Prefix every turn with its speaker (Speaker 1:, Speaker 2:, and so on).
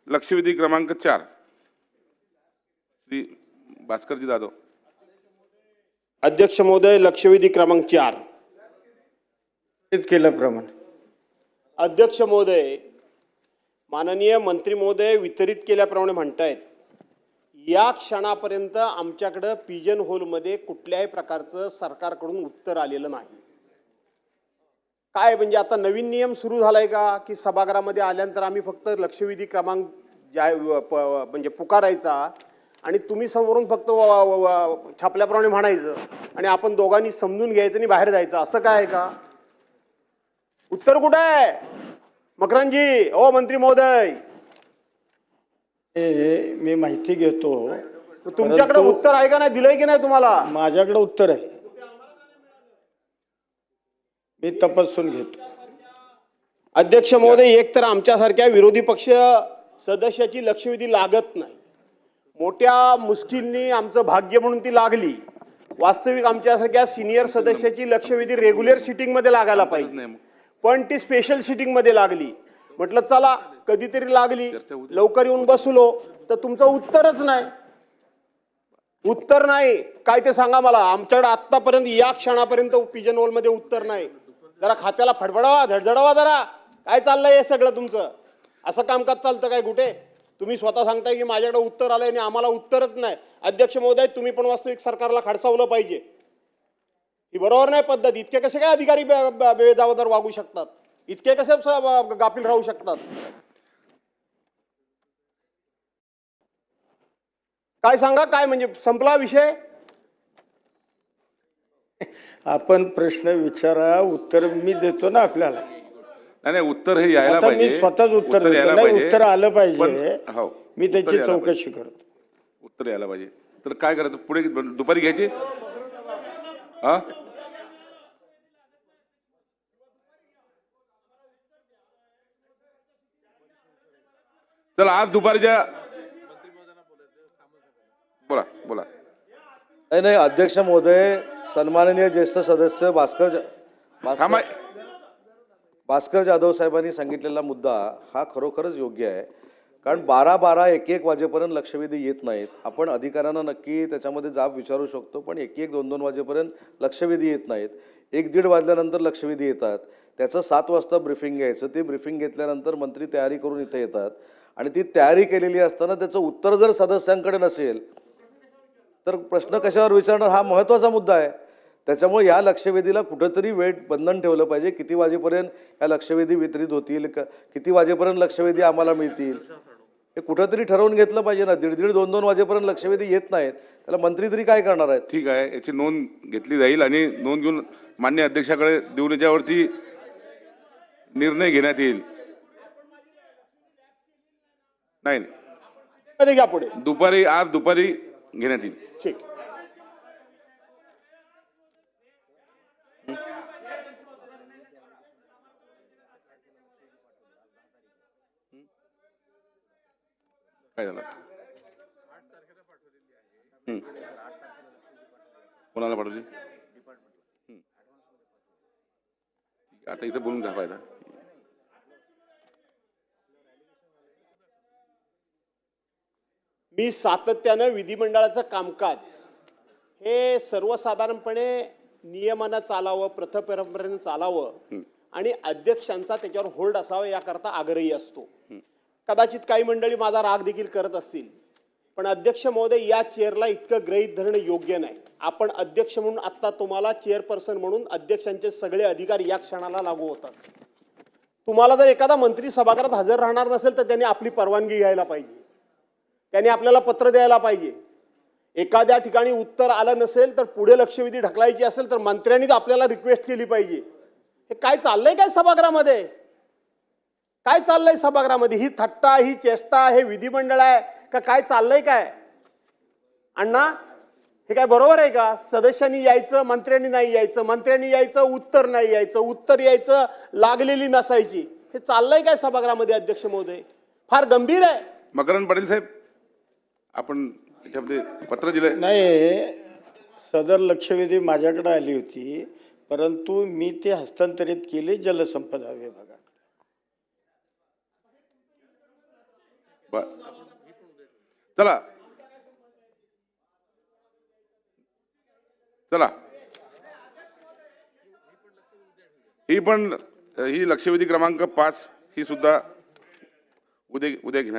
Speaker 1: लक्षवेधी क्रमांक 4 श्री भास्करजी जाधव।
Speaker 2: अध्यक्ष महोदय, लक्षवेधी क्रमांक 4
Speaker 3: केल्याप्रमाणे
Speaker 2: अध्यक्ष महोदय, माननीय मंत्री महोदय वितरित केल्याप्रमाणे म्हणतायत, या क्षणापर्यंत आमच्याकडे पिजन होलमध्ये कुठल्याही प्रकारचं सरकारकडून उत्तर आलेलं नाही। काय म्हणजे आता नवीन नियम सुरू झालाय का की सभागृहामध्ये आल्यानंतर आम्ही फक्त लक्षवेधी क्रमांक म्हणजे पुकारायचा आणि तुम्ही समोरून फक्त छापल्याप्रमाणे म्हणायचं आणि आपण दोघांनी समजून घ्यायचं आणि बाहेर जायचं, असं काय आहे का? उत्तर कुठे आहे मकरंदजी? ओ मंत्री महोदय,
Speaker 3: मी माहिती घेतो।
Speaker 2: तुमच्याकडे उत्तर आहे का नाही, दिलंय की नाही तुम्हाला?
Speaker 3: माझ्याकडे उत्तर आहे, मी तपासून घेतो।
Speaker 2: अध्यक्ष महोदय, एक तर आमच्यासारख्या विरोधी पक्ष सदस्याची लक्षवेधी लागत नाही, मोठ्या मुश्किलनी आमचं भाग्य म्हणून ती लागली। वास्तविक आमच्यासारख्या सिनियर सदस्याची लक्षवेधी रेग्युलर सिटिंग मध्ये लागायला पाहिजे, पण ती स्पेशल सिटिंग मध्ये लागली। म्हटलं चला कधीतरी लागली, लवकर येऊन बसलो तर तुमचं उत्तरच नाही। उत्तर नाही काय ते सांगा मला। आमच्याकडे आतापर्यंत या क्षणापर्यंत पिजन होल मध्ये उत्तर नाही। जरा खात्याला फडफडावा, धडधडावा जरा, काय चाललंय हे सगळं तुमचं? असं कामकाज चालतं काय कुठे? तुम्ही स्वतः सांगताय की माझ्याकडे उत्तर आलंय आणि आम्हाला उत्तरच नाही। अध्यक्ष महोदय, तुम्ही पण वास्तविक सरकारला खडसावलं पाहिजे, ही बरोबर नाही पद्धत। इतके कसे काय अधिकारी बेजबाबदार वागू शकतात? इतके कसे गाफील राहू शकतात? काय सांगा, काय म्हणजे संपला विषय?
Speaker 3: आपण प्रश्न विचारा, उत्तर मी देतो ना आपल्याला।
Speaker 1: नाही, उत्तर हे यायला पाहिजे।
Speaker 3: मी स्वतःच उत्तर देतो नाही, उत्तर आलं पाहिजे,
Speaker 1: हो
Speaker 3: मी त्याची चौकशी करतो।
Speaker 1: उत्तर यायला पाहिजे तर काय करायचं पुढे? दुपारी घ्यायची? हा, चला आज दुपारच्या बोला बोला।
Speaker 4: नाही, अध्यक्ष महोदय, सन्माननीय ज्येष्ठ सदस्य भास्कर जाधव साहेबांनी सांगितलेला मुद्दा हा खरोखरच योग्य आहे। कारण 12-12, 1-1 वाजेपर्यंत लक्षवेधी येत नाहीत। आपण अधिकाऱ्यांना नक्की त्याच्यामध्ये जाब विचारू शकतो, पण 1-1, 2-2 वाजेपर्यंत लक्षवेधी येत नाहीत। 1-1:30 वाजल्यानंतर लक्षवेधी येतात। त्याचं 7 वाजता ब्रीफिंग घ्यायचं, ते ब्रीफिंग घेतल्यानंतर मंत्री तयारी करून इथे येतात आणि ती तयारी केलेली असताना त्याचं उत्तर जर सदस्यांकडे नसेल तर प्रश्न कशावर विचारणार, हा महत्त्वाचा मुद्दा आहे। त्याच्यामुळे या लक्षवेधीला कुठंतरी वेळ बंधन ठेवलं पाहिजे। किती वाजेपर्यंत या लक्षवेधी वितरित होतील, किती वाजेपर्यंत लक्षवेधी आम्हाला मिळतील, हे कुठंतरी ठरवून घेतलं पाहिजे ना। 1:30, 2-2 वाजेपर्यंत लक्षवेधी येत नाहीत, त्याला मंत्री तरी काय करणार आहेत?
Speaker 1: ठीक आहे, याची नोंद घेतली जाईल आणि नोंद घेऊन मान्य अध्यक्षाकडे देऊन याच्यावरती निर्णय घेण्यात येईल। नाही
Speaker 2: घ्या पुढे,
Speaker 1: दुपारी, आज दुपारी घेण्यात येईल।
Speaker 2: ठीक।
Speaker 1: काय झालं? कोणाला पाठवली? आता इथं बोलून घ्या पाहिजे।
Speaker 2: मी सातत्यानं विधिमंडळाचं कामकाज हे सर्वसाधारणपणे नियमानं चालावं, प्रथापरंपरेनं चालावं आणि अध्यक्षांचा त्याच्यावर होल्ड असावा याकरता आग्रही असतो। कदाचित काही मंडळी माझा राग देखील करत असतील, पण अध्यक्ष महोदय, या चेअरला इतकं गृहीत धरणं योग्य नाही। आपण अध्यक्ष म्हणून आत्ता तुम्हाला चेअरपर्सन म्हणून अध्यक्षांचे सगळे अधिकार या क्षणाला लागू होतात। तुम्हाला जर एखादा मंत्री सभागृहात हजर राहणार नसेल तर त्यांनी आपली परवानगी घ्यायला पाहिजे, त्यांनी आपल्याला पत्र द्यायला पाहिजे। एखाद्या ठिकाणी उत्तर आलं नसेल तर पुढे लक्षवेधी ढकलायची असेल तर मंत्र्यांनी आपल्याला रिक्वेस्ट केली पाहिजे। हे काय चाललंय काय सभागृहामध्ये? काय चाललंय सभागृहामध्ये? ही थट्टा, ही चेष्टा, हे विधिमंडळ आहे का काय चाललंय काय? अण्णा, हे काय बरोबर आहे का? सदस्यांनी यायचं, मंत्र्यांनी नाही यायचं, मंत्र्यांनी यायचं, उत्तर नाही यायचं, उत्तर यायचं, लागलेली नसायची। हे चाललंय काय सभागृहामध्ये अध्यक्ष महोदय? फार गंभीर आहे।
Speaker 1: मकरंद पाटील साहेब, आपण याच्यामध्ये पत्र दिलंय?
Speaker 3: नाही, सदर लक्षवेधी माझ्याकडे आली होती, परंतु मी ते हस्तांतरित केले जलसंपदा विभागाकडे।
Speaker 1: चला चला ही लक्षवेधी क्रमांक 5 ही सुद्धा उद्या घेण्यात